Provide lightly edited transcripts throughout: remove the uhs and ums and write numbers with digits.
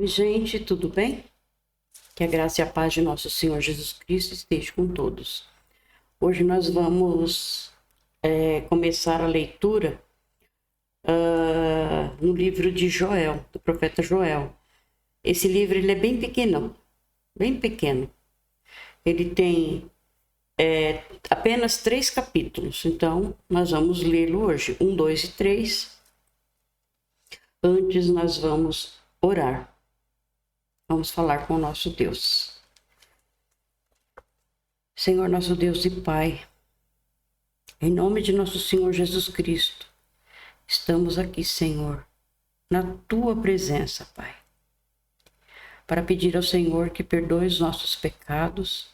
Oi, gente, tudo bem? Que a graça e a paz de nosso Senhor Jesus Cristo esteja com todos. Hoje nós vamos começar a leitura no livro de Joel, do profeta Joel. Esse livro ele é bem pequeno, bem pequeno. Ele tem apenas 3 capítulos, então nós vamos lê-lo hoje, 1, 2 e 3. Antes nós vamos orar. Vamos falar com o nosso Deus. Senhor, nosso Deus e Pai, em nome de nosso Senhor Jesus Cristo, estamos aqui, Senhor, na Tua presença, Pai, para pedir ao Senhor que perdoe os nossos pecados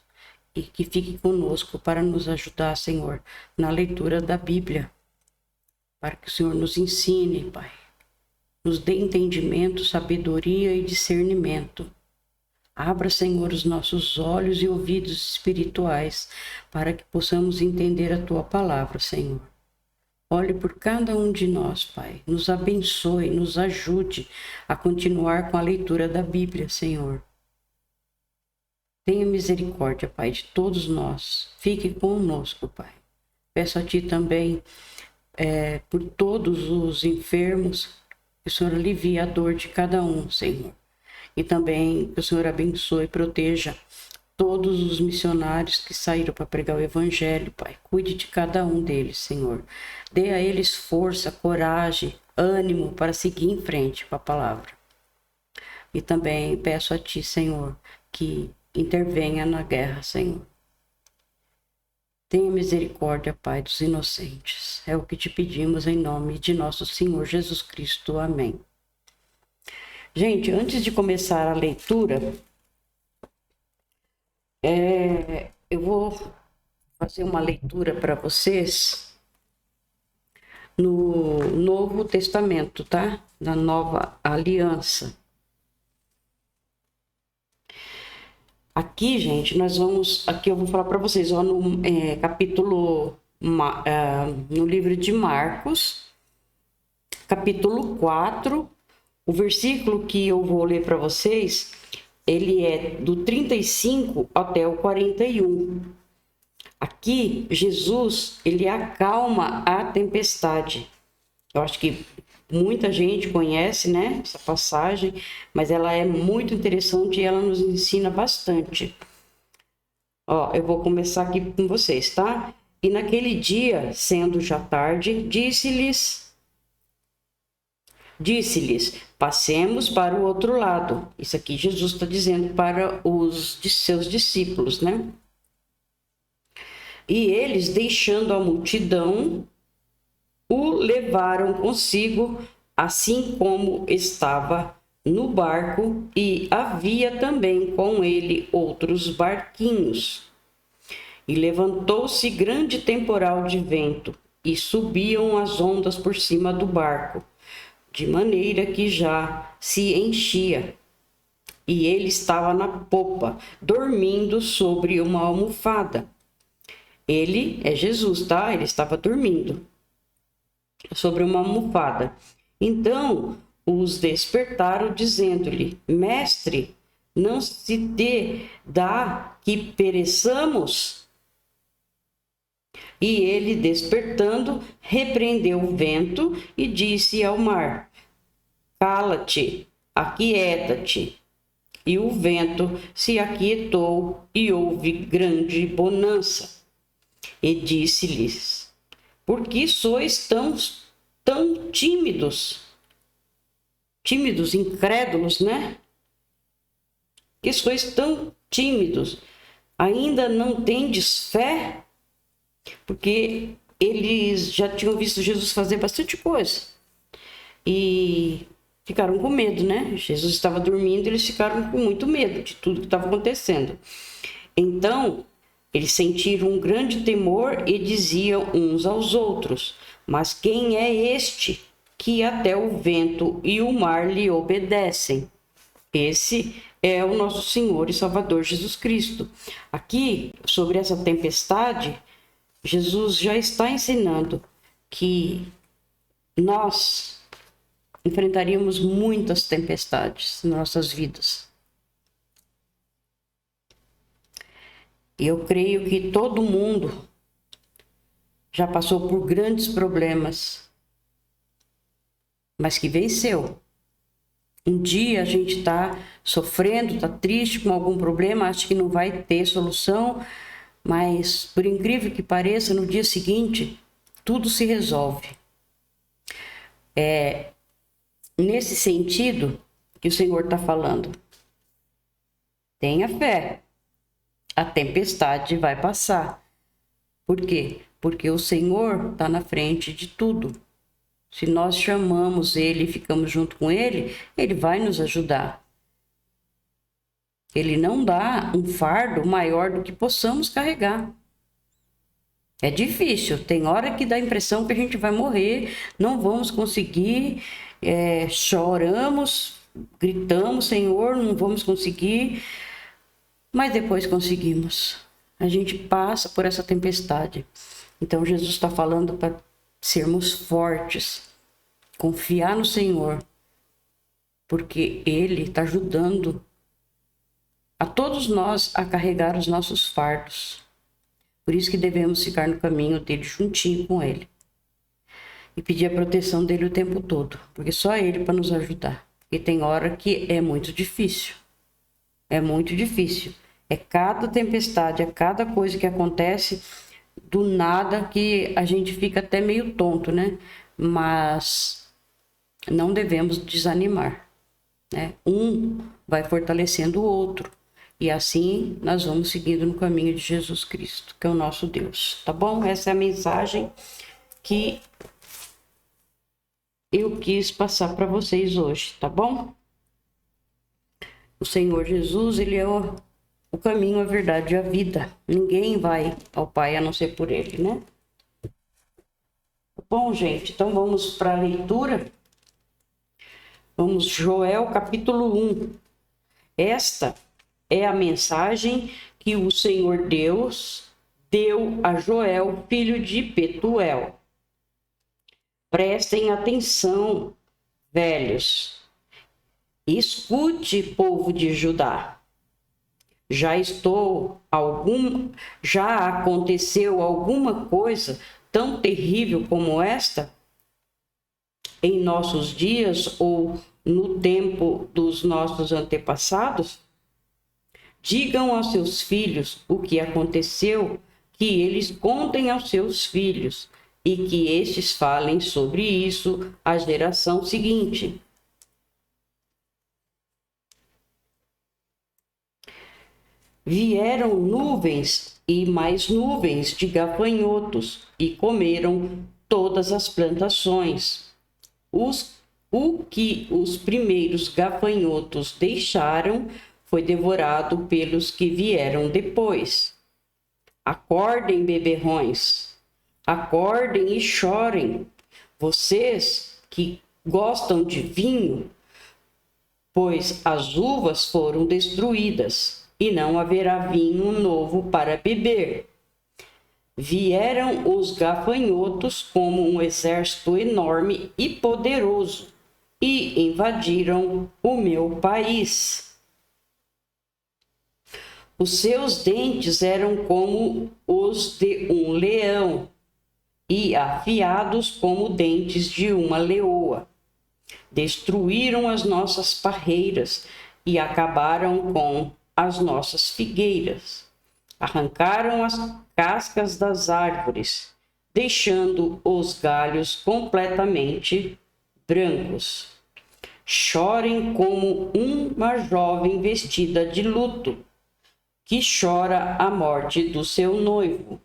e que fique conosco para nos ajudar, Senhor, na leitura da Bíblia, para que o Senhor nos ensine, Pai, nos dê entendimento, sabedoria e discernimento. Abra, Senhor, os nossos olhos e ouvidos espirituais para que possamos entender a Tua palavra, Senhor. Olhe por cada um de nós, Pai. Nos abençoe, nos ajude a continuar com a leitura da Bíblia, Senhor. Tenha misericórdia, Pai, de todos nós. Fique conosco, Pai. Peço a Ti também por todos os enfermos, que o Senhor alivie a dor de cada um, Senhor. E também que o Senhor abençoe e proteja todos os missionários que saíram para pregar o Evangelho, Pai. Cuide de cada um deles, Senhor. Dê a eles força, coragem, ânimo para seguir em frente com a palavra. E também peço a Ti, Senhor, que intervenha na guerra, Senhor. Tenha misericórdia, Pai, dos inocentes. É o que te pedimos em nome de nosso Senhor Jesus Cristo. Amém. Gente, antes de começar a leitura, eu vou fazer uma leitura para vocês no Novo Testamento, tá? Da Nova Aliança. Aqui, gente, eu vou falar para vocês, ó, no livro de Marcos, capítulo 4, o versículo que eu vou ler para vocês, ele é do 35 até o 41. Aqui, Jesus, ele acalma a tempestade. Eu acho que muita gente conhece, né, essa passagem, mas ela é muito interessante e ela nos ensina bastante. Ó, eu vou começar aqui com vocês, tá? E naquele dia, sendo já tarde, disse-lhes, passemos para o outro lado. Isso aqui Jesus está dizendo para os de seus discípulos, né? E eles, deixando a multidão, o levaram consigo, assim como estava no barco, e havia também com ele outros barquinhos. E levantou-se grande temporal de vento, e subiam as ondas por cima do barco, de maneira que já se enchia. E ele estava na popa, dormindo sobre uma almofada. Ele é Jesus, tá? Ele estava dormindo sobre uma almofada. Então os despertaram, dizendo-lhe: Mestre, não se te dá que pereçamos? E ele, despertando, repreendeu o vento e disse ao mar: Cala-te, aquieta-te. E o vento se aquietou e houve grande bonança. E disse-lhes: Por que sois tão tímidos? Tímidos, incrédulos, né? Que sois tão tímidos? Ainda não tendes fé? Porque eles já tinham visto Jesus fazer bastante coisa. E ficaram com medo, né? Jesus estava dormindo, eles ficaram com muito medo de tudo que estava acontecendo. Então, eles sentiram um grande temor e diziam uns aos outros: Mas quem é este que até o vento e o mar lhe obedecem? Esse é o nosso Senhor e Salvador Jesus Cristo. Aqui, sobre essa tempestade, Jesus já está ensinando que nós enfrentaríamos muitas tempestades em nossas vidas. E eu creio que todo mundo já passou por grandes problemas, mas que venceu. Um dia a gente está sofrendo, está triste com algum problema, acha que não vai ter solução, mas por incrível que pareça, no dia seguinte, tudo se resolve. É nesse sentido que o Senhor está falando. Tenha fé, a tempestade vai passar. Por quê? Porque o Senhor está na frente de tudo. Se nós chamamos Ele e ficamos junto com Ele, Ele vai nos ajudar. Ele não dá um fardo maior do que possamos carregar. É difícil, tem hora que dá a impressão que a gente vai morrer, não vamos conseguir, choramos, gritamos, Senhor, não vamos conseguir, mas depois conseguimos. A gente passa por essa tempestade. Então Jesus está falando para sermos fortes, confiar no Senhor, porque Ele está ajudando a todos nós a carregar os nossos fardos. Por isso que devemos ficar no caminho dele, juntinho com Ele. E pedir a proteção dele o tempo todo, porque só Ele para nos ajudar. E tem hora que é muito difícil. É muito difícil. É cada tempestade, é cada coisa que acontece do nada que a gente fica até meio tonto, né? Mas não devemos desanimar, né? Um vai fortalecendo o outro. E assim nós vamos seguindo no caminho de Jesus Cristo, que é o nosso Deus. Tá bom? Essa é a mensagem que eu quis passar para vocês hoje, tá bom? O Senhor Jesus, Ele é o caminho, a verdade e a vida. Ninguém vai ao Pai a não ser por Ele, né? Bom, gente, então vamos para a leitura. Vamos, Joel, capítulo 1. Esta é a mensagem que o Senhor Deus deu a Joel, filho de Petuel. Prestem atenção, velhos. Escute, povo de Judá. Já aconteceu alguma coisa tão terrível como esta em nossos dias ou no tempo dos nossos antepassados? Digam aos seus filhos o que aconteceu, que eles contem aos seus filhos e que estes falem sobre isso à geração seguinte. Vieram nuvens e mais nuvens de gafanhotos e comeram todas as plantações. O que os primeiros gafanhotos deixaram foi devorado pelos que vieram depois. Acordem, beberrões, acordem e chorem, vocês que gostam de vinho, pois as uvas foram destruídas e não haverá vinho novo para beber. Vieram os gafanhotos como um exército enorme e poderoso e invadiram o meu país. Os seus dentes eram como os de um leão e afiados como dentes de uma leoa. Destruíram as nossas parreiras e acabaram com as nossas figueiras. Arrancaram as cascas das árvores, deixando os galhos completamente brancos. Chorem como uma jovem vestida de luto, que chora a morte do seu noivo.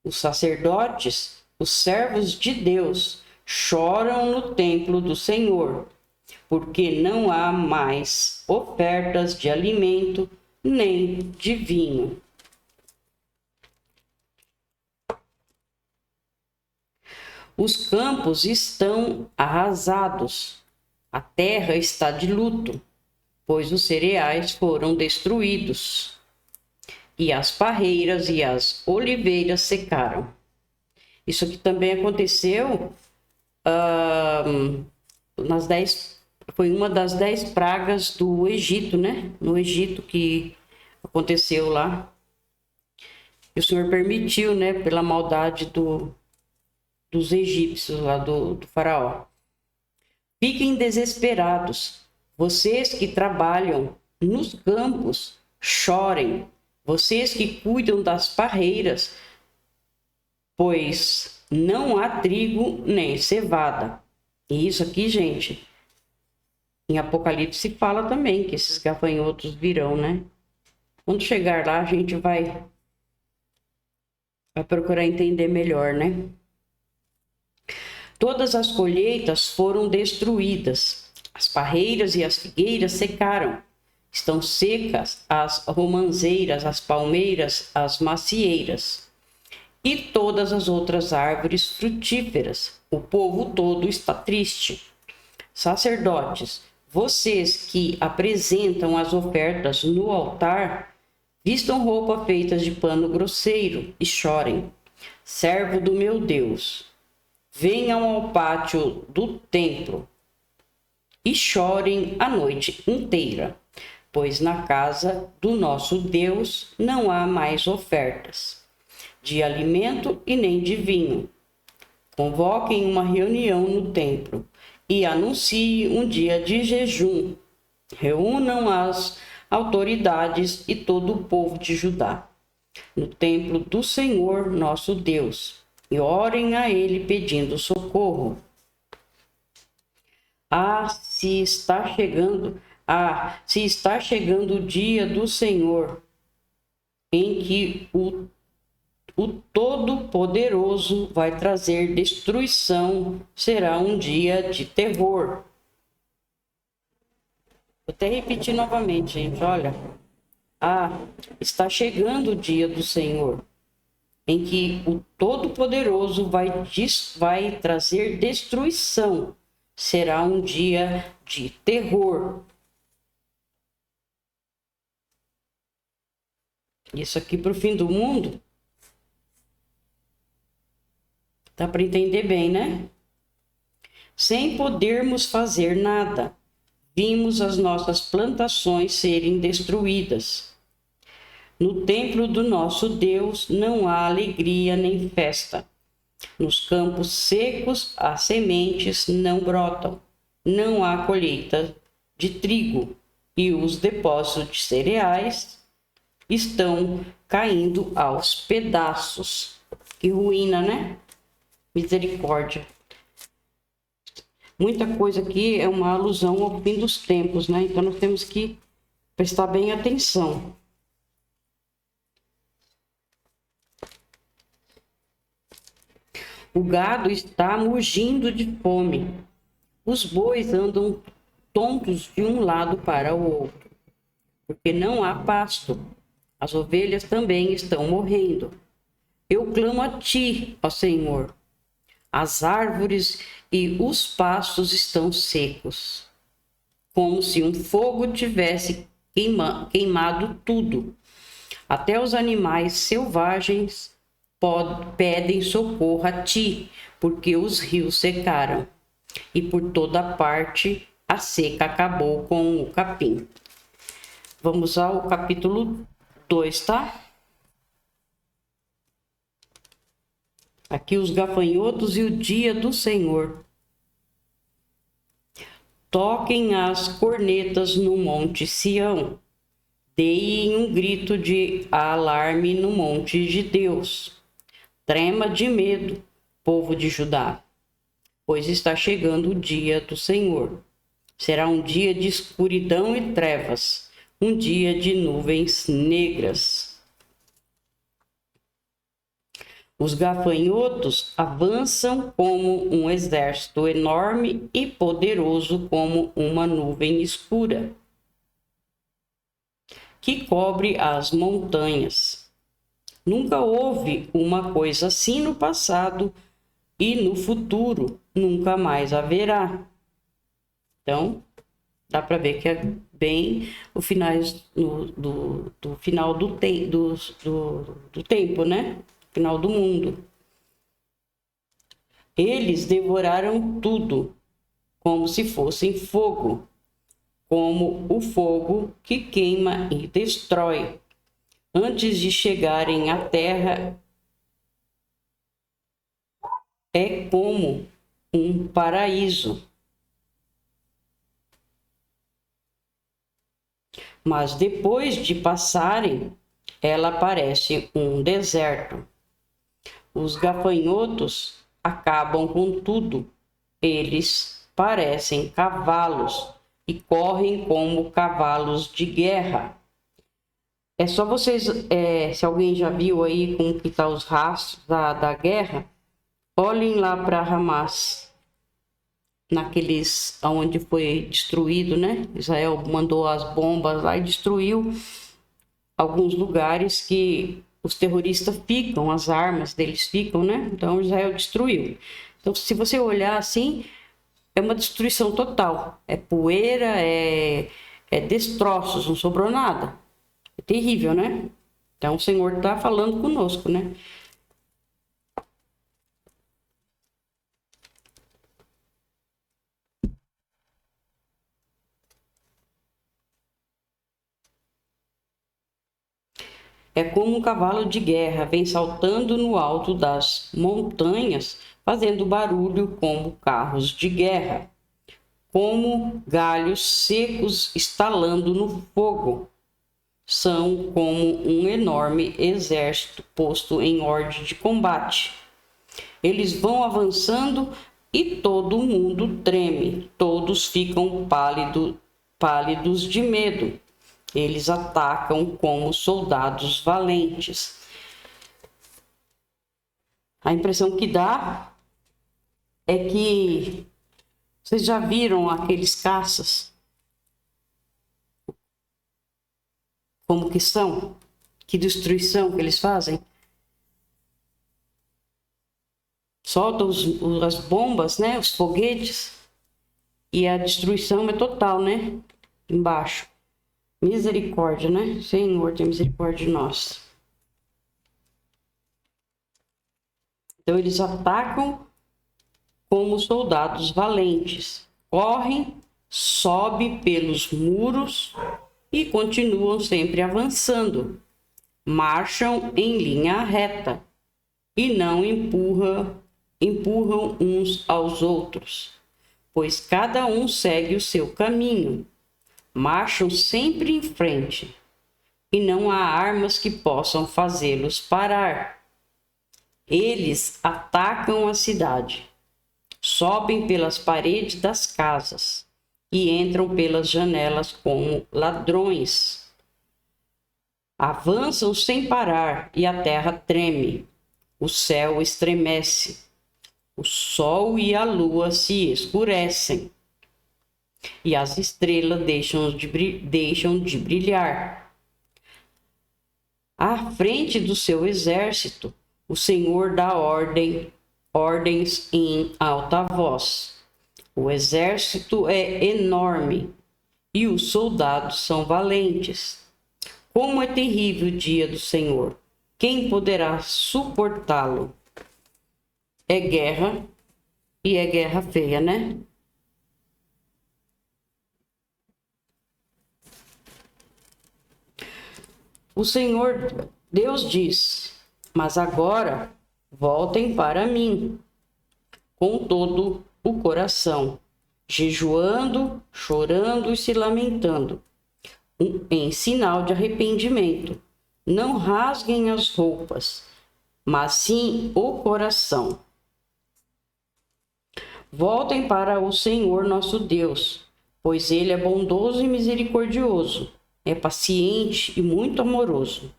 Os sacerdotes, os servos de Deus, choram no templo do Senhor, porque não há mais ofertas de alimento nem de vinho. Os campos estão arrasados, a terra está de luto, pois os cereais foram destruídos, e as parreiras e as oliveiras secaram. Isso aqui também aconteceu foi uma das 10 pragas do Egito, né? No Egito que aconteceu lá. E o Senhor permitiu, né? Pela maldade dos egípcios lá, do faraó. Fiquem desesperados, vocês que trabalham nos campos, chorem, vocês que cuidam das parreiras, pois não há trigo nem cevada. E isso aqui, gente, em Apocalipse fala também que esses gafanhotos virão, né? Quando chegar lá, a gente vai procurar entender melhor, né? Todas as colheitas foram destruídas, as parreiras e as figueiras secaram. Estão secas as romãzeiras, as palmeiras, as macieiras e todas as outras árvores frutíferas. O povo todo está triste. Sacerdotes, vocês que apresentam as ofertas no altar, vistam roupa feitas de pano grosseiro e chorem. Servo do meu Deus, venham ao pátio do templo e chorem a noite inteira, pois na casa do nosso Deus não há mais ofertas de alimento e nem de vinho. Convoquem uma reunião no templo e anunciem um dia de jejum. Reúnam as autoridades e todo o povo de Judá no templo do Senhor nosso Deus e orem a ele pedindo socorro. Se está chegando o dia do Senhor, em que o Todo-Poderoso vai trazer destruição, será um dia de terror. Vou até repetir novamente, gente, olha. Está chegando o dia do Senhor, em que o Todo-Poderoso vai trazer destruição. Será um dia de terror. Isso aqui para o fim do mundo. Dá para entender bem, né? Sem podermos fazer nada, vimos as nossas plantações serem destruídas. No templo do nosso Deus não há alegria nem festa. Nos campos secos as sementes não brotam. Não há colheita de trigo e os depósitos de cereais estão caindo aos pedaços. Que ruína, né? Misericórdia. Muita coisa aqui é uma alusão ao fim dos tempos, né? Então nós temos que prestar bem atenção. O gado está mugindo de fome. Os bois andam tontos de um lado para o outro, porque não há pasto. As ovelhas também estão morrendo. Eu clamo a ti, ó Senhor. As árvores e os pastos estão secos, como se um fogo tivesse queimado tudo. Até os animais selvagens pedem socorro a ti, porque os rios secaram, e por toda parte a seca acabou com o capim. Vamos ao capítulo 2, tá? Aqui os gafanhotos e o dia do Senhor. Toquem as cornetas no monte Sião. Deem um grito de alarme no monte de Deus. Trema de medo, povo de Judá, pois está chegando o dia do Senhor. Será um dia de escuridão e trevas, um dia de nuvens negras. Os gafanhotos avançam como um exército enorme e poderoso como uma nuvem escura, que cobre as montanhas. Nunca houve uma coisa assim no passado e no futuro nunca mais haverá. Então, dá para ver que é bem o final do final do tempo, né? Final do mundo. Eles devoraram tudo. como se fossem fogo, como o fogo que queima e destrói. Antes de chegarem à terra, é como um paraíso. Mas depois de passarem, ela parece um deserto. Os gafanhotos acabam com tudo. Eles parecem cavalos e correm como cavalos de guerra. É só vocês, se alguém já viu aí como que tá os rastros da guerra, olhem lá para Hamas, naqueles onde foi destruído, né? Israel mandou as bombas lá e destruiu alguns lugares que os terroristas ficam, as armas deles ficam, né? Então Israel destruiu. Então, se você olhar assim, é uma destruição total. É poeira, é destroços, não sobrou nada. É terrível, né? Então o Senhor está falando conosco, né? É como um cavalo de guerra, vem saltando no alto das montanhas, fazendo barulho como carros de guerra, como galhos secos estalando no fogo. São como um enorme exército posto em ordem de combate. Eles vão avançando e todo mundo treme, todos ficam pálidos de medo. Eles atacam como soldados valentes. A impressão que dá é que vocês já viram aqueles caças? Como que são? Que destruição que eles fazem? Soltam as bombas, né? Os foguetes. E a destruição é total, né? Embaixo. Misericórdia, né? Senhor, tem misericórdia de nós. Então eles atacam como soldados valentes. Correm, sobem pelos muros e continuam sempre avançando. Marcham em linha reta e não empurram uns aos outros, pois cada um segue o seu caminho. Marcham sempre em frente e não há armas que possam fazê-los parar. Eles atacam a cidade, sobem pelas paredes das casas e entram pelas janelas como ladrões. Avançam sem parar e a terra treme. O céu estremece. O sol e a lua se escurecem. E as estrelas deixam de brilhar. À frente do seu exército, o Senhor dá ordens em alta voz. O exército é enorme e os soldados são valentes. Como é terrível o dia do Senhor! Quem poderá suportá-lo? É guerra, e é guerra feia, né? O Senhor Deus diz: mas agora voltem para mim com todo o coração, jejuando, chorando e se lamentando, em sinal de arrependimento. Não rasguem as roupas, mas sim o coração. Voltem para o Senhor nosso Deus, pois ele é bondoso e misericordioso, é paciente e muito amoroso,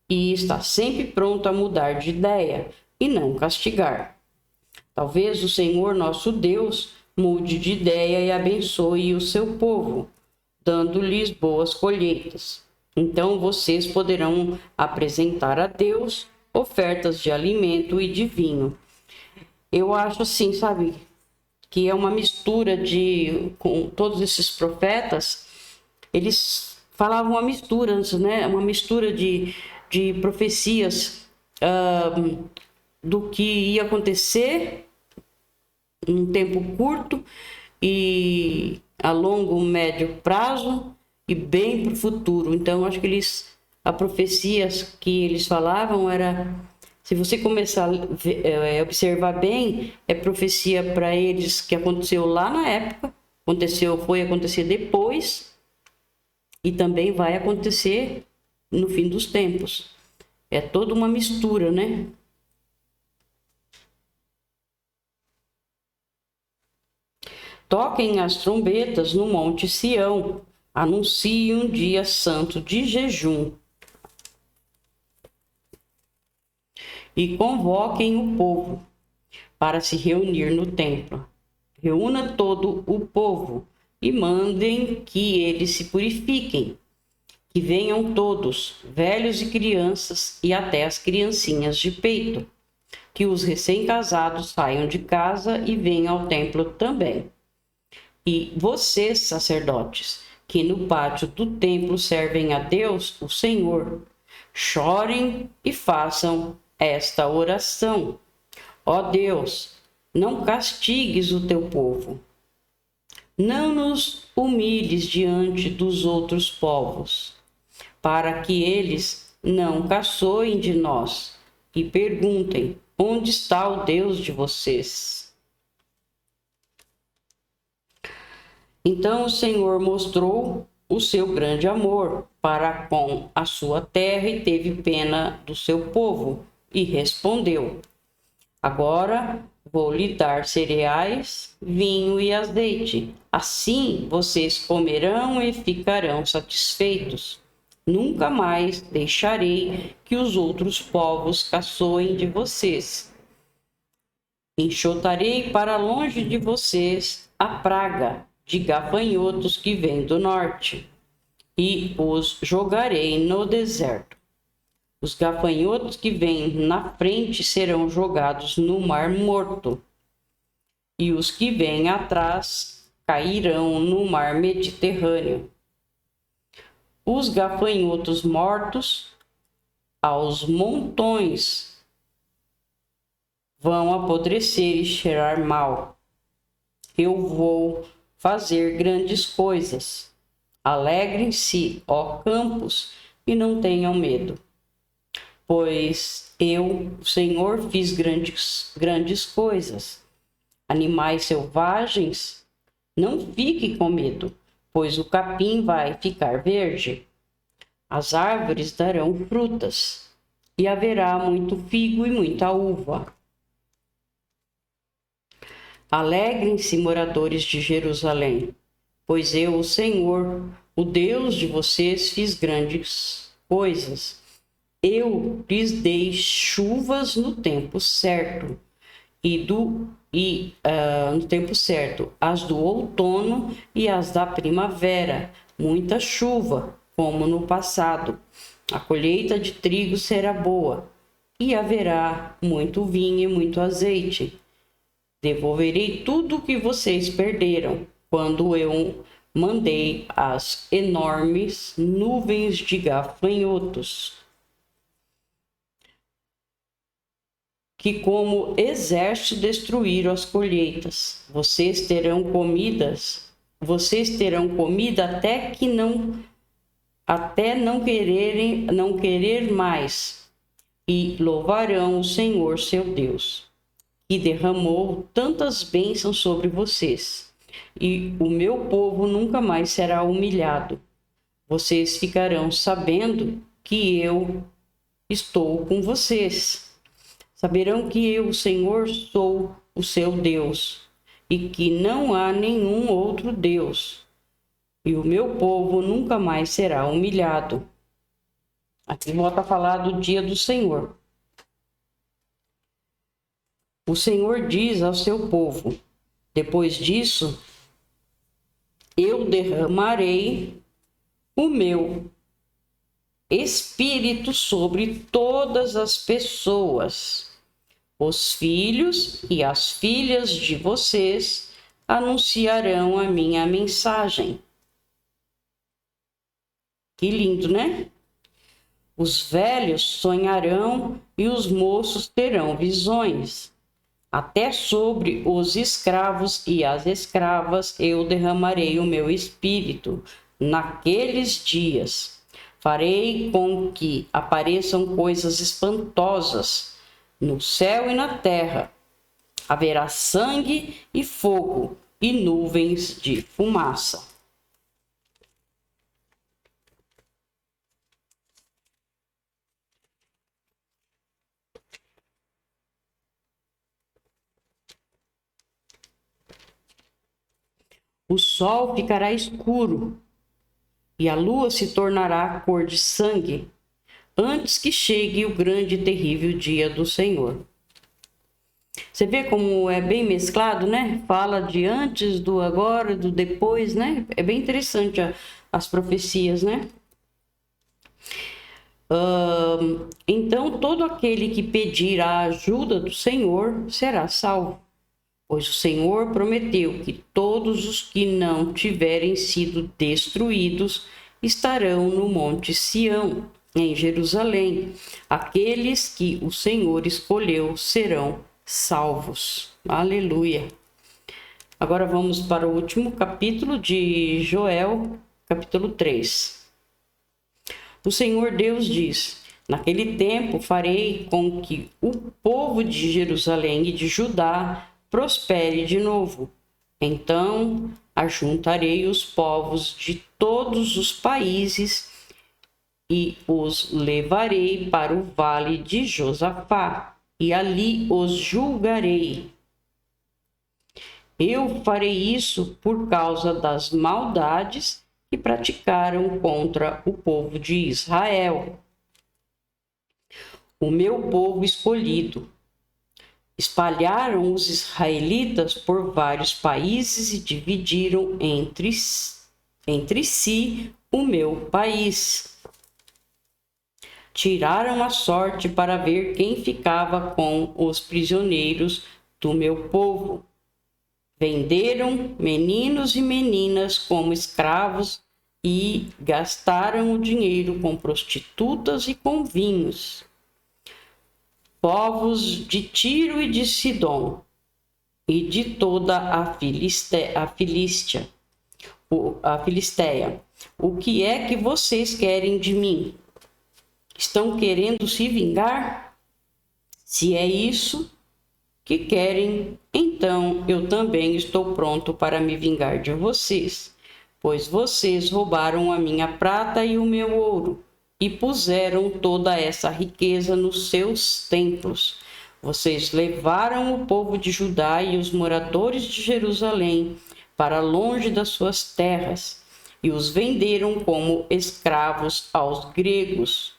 e está sempre pronto a mudar de ideia e não castigar. Talvez o Senhor nosso Deus mude de ideia e abençoe o seu povo, dando-lhes boas colheitas. Então vocês poderão apresentar a Deus ofertas de alimento e de vinho. Eu acho assim, sabe, que é uma mistura com todos esses profetas, eles falavam uma mistura, né? Uma mistura de profecias do que ia acontecer em um tempo curto e a longo, médio prazo e bem para o futuro. Então, acho que a profecia que eles falavam era, se você começar a observar bem, é profecia para eles que aconteceu lá na época, foi acontecer depois e também vai acontecer no fim dos tempos. É toda uma mistura, né? Toquem as trombetas no Monte Sião, anunciem um dia santo de jejum e convoquem o povo para se reunir no templo. Reúna todo o povo e mandem que eles se purifiquem, que venham todos, velhos e crianças e até as criancinhas de peito, que os recém-casados saiam de casa e venham ao templo também. E vocês, sacerdotes, que no pátio do templo servem a Deus, o Senhor, chorem e façam esta oração. Ó Deus, não castigues o teu povo. Não nos humilhes diante dos outros povos, para que eles não caçoem de nós e perguntem: onde está o Deus de vocês? Então o Senhor mostrou o seu grande amor para com a sua terra e teve pena do seu povo e respondeu: agora vou lhe dar cereais, vinho e azeite. Assim vocês comerão e ficarão satisfeitos. Nunca mais deixarei que os outros povos caçoem de vocês. Enxotarei para longe de vocês a praga de gafanhotos que vem do norte, e os jogarei no deserto. Os gafanhotos que vêm na frente serão jogados no mar morto, e os que vêm atrás cairão no mar Mediterrâneo. Os gafanhotos mortos aos montões vão apodrecer e cheirar mal. Eu vou fazer grandes coisas. Alegrem-se, ó campos, e não tenham medo. Pois eu, o Senhor, fiz grandes coisas. Animais selvagens, não fique com medo, pois o capim vai ficar verde. As árvores darão frutas, e haverá muito figo e muita uva. Alegrem-se, moradores de Jerusalém, pois eu, o Senhor, o Deus de vocês, fiz grandes coisas. Eu lhes dei chuvas no tempo certo, no tempo certo, as do outono e as da primavera, muita chuva, como no passado. A colheita de trigo será boa, e haverá muito vinho e muito azeite. Devolverei tudo o que vocês perderam, quando eu mandei as enormes nuvens de gafanhotos, que como exército destruíram as colheitas. Vocês terão comida até não querer mais, e louvarão o Senhor seu Deus, que derramou tantas bênçãos sobre vocês, e o meu povo nunca mais será humilhado. Vocês ficarão sabendo que eu estou com vocês. Saberão que eu, o Senhor, sou o seu Deus, e que não há nenhum outro Deus, e o meu povo nunca mais será humilhado. Aqui volta a falar do dia do Senhor. O Senhor diz ao seu povo: depois disso, eu derramarei o meu Espírito sobre todas as pessoas. Os filhos e as filhas de vocês anunciarão a minha mensagem. Que lindo, né? Os velhos sonharão e os moços terão visões. Até sobre os escravos e as escravas eu derramarei o meu espírito. Naqueles dias farei com que apareçam coisas espantosas no céu e na terra. Haverá sangue e fogo e nuvens de fumaça. O sol ficará escuro e a lua se tornará cor de sangue, antes que chegue o grande e terrível dia do Senhor. Você vê como é bem mesclado, né? Fala de antes, do agora, do depois, né? É bem interessante as profecias, né? Então, todo aquele que pedir a ajuda do Senhor será salvo, pois o Senhor prometeu que todos os que não tiverem sido destruídos estarão no Monte Sião, em Jerusalém. Aqueles que o Senhor escolheu serão salvos. Aleluia. Agora vamos para o último capítulo de Joel, capítulo 3. O Senhor Deus diz: naquele tempo farei com que o povo de Jerusalém e de Judá prospere de novo. Então ajuntarei os povos de todos os países e os levarei para o vale de Josafá, e ali os julgarei. Eu farei isso por causa das maldades que praticaram contra o povo de Israel, o meu povo escolhido. Espalharam os israelitas por vários países e dividiram entre si o meu país. Tiraram a sorte para ver quem ficava com os prisioneiros do meu povo. Venderam meninos e meninas como escravos e gastaram o dinheiro com prostitutas e com vinhos. Povos de Tiro e de Sidom e de toda a Filistéia. O que é que vocês querem de mim? Estão querendo se vingar? Se é isso que querem, então eu também estou pronto para me vingar de vocês, pois vocês roubaram a minha prata e o meu ouro e puseram toda essa riqueza nos seus templos. Vocês levaram o povo de Judá e os moradores de Jerusalém para longe das suas terras e os venderam como escravos aos gregos.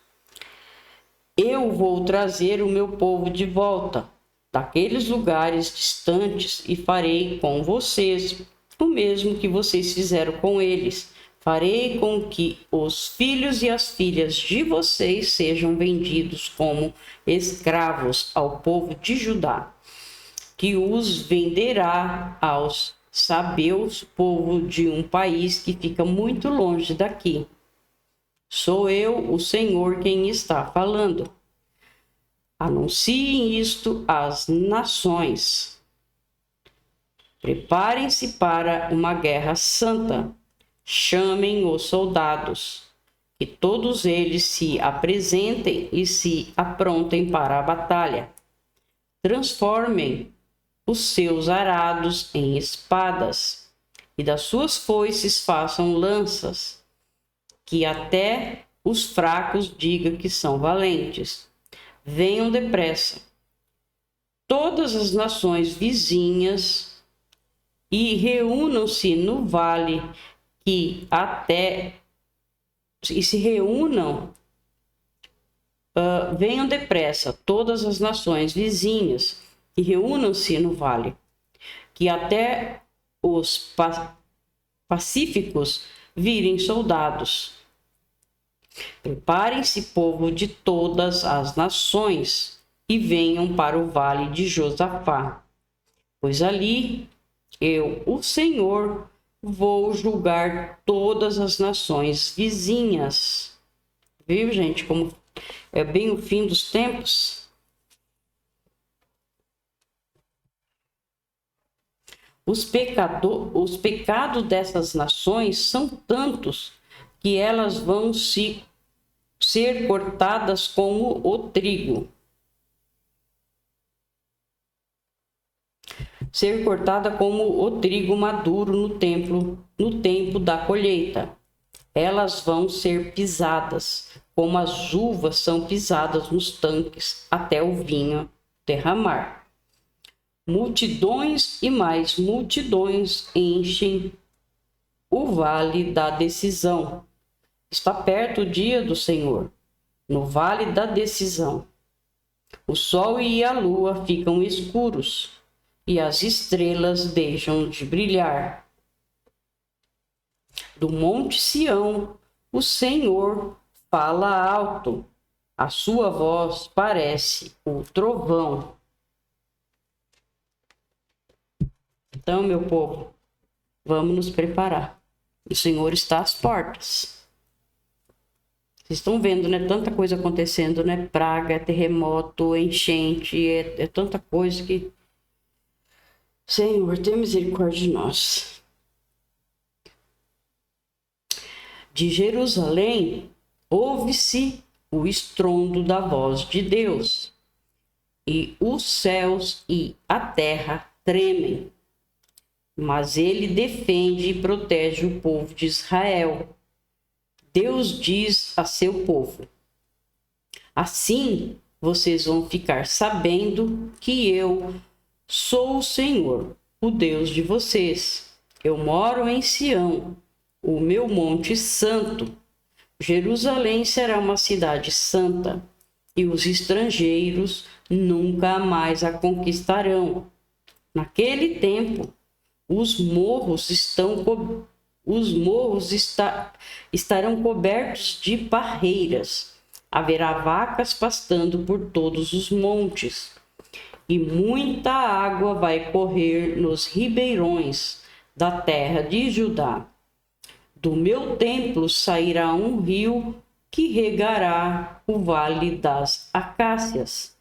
Eu vou trazer o meu povo de volta daqueles lugares distantes e farei com vocês o mesmo que vocês fizeram com eles. Farei com que os filhos e as filhas de vocês sejam vendidos como escravos ao povo de Judá, que os venderá aos sabeus, povo de um país que fica muito longe daqui. Sou eu, o Senhor, quem está falando. Anunciem isto às nações. Preparem-se para uma guerra santa. Chamem os soldados, que todos eles se apresentem e se aprontem para a batalha. Transformem os seus arados em espadas, e das suas foices façam lanças, que até os fracos digam que são valentes. Venham depressa, todas as nações vizinhas, e reúnam-se no vale venham depressa todas as nações vizinhas e reúnam-se no vale, que até os pacíficos virem soldados. Preparem-se, povo de todas as nações, e venham para o vale de Josafá, pois ali eu, o Senhor, vou julgar todas as nações vizinhas. Viu, gente, como é bem o fim dos tempos? Os pecados dessas nações são tantos que elas vão ser cortadas como o trigo. Ser cortada como o trigo maduro no tempo da colheita. Elas vão ser pisadas, como as uvas são pisadas nos tanques, até o vinho derramar. Multidões e mais multidões enchem o vale da decisão. Está perto o dia do Senhor, no vale da decisão. O sol e a lua ficam escuros, e as estrelas deixam de brilhar. Do monte Sião, o Senhor fala alto, a sua voz parece o trovão. Então, meu povo, vamos nos preparar. O Senhor está às portas. Vocês estão vendo, né? Tanta coisa acontecendo, né? Praga, terremoto, enchente, é tanta coisa que... Senhor, tenha misericórdia de nós. De Jerusalém, ouve-se o estrondo da voz de Deus, e os céus e a terra tremem. Mas ele defende e protege o povo de Israel. Deus diz a seu povo: assim vocês vão ficar sabendo que eu sou o Senhor, o Deus de vocês. Eu moro em Sião, o meu monte santo. Jerusalém será uma cidade santa, e os estrangeiros nunca mais a conquistarão. Naquele tempo, os morros estarão cobertos de parreiras. Haverá vacas pastando por todos os montes, e muita água vai correr nos ribeirões da terra de Judá. Do meu templo sairá um rio que regará o vale das acácias.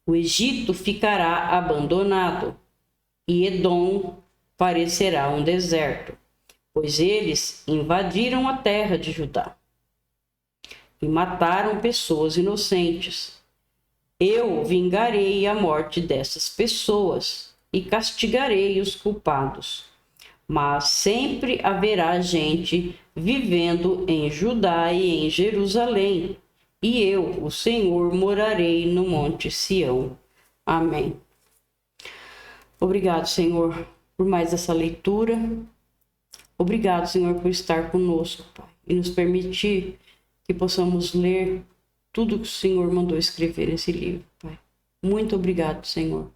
O Egito ficará abandonado, e Edom parecerá um deserto, pois eles invadiram a terra de Judá e mataram pessoas inocentes. Eu vingarei a morte dessas pessoas e castigarei os culpados. Mas sempre haverá gente vivendo em Judá e em Jerusalém, e eu, o Senhor, morarei no monte Sião. Amém. Obrigado, Senhor, por mais essa leitura. Obrigado, Senhor, por estar conosco, Pai, e nos permitir que possamos ler tudo que o Senhor mandou escrever nesse livro, Pai. Muito obrigado, Senhor.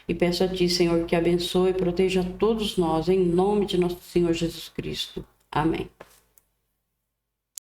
E peço a Ti, Senhor, que abençoe e proteja todos nós, em nome de nosso Senhor Jesus Cristo. Amém.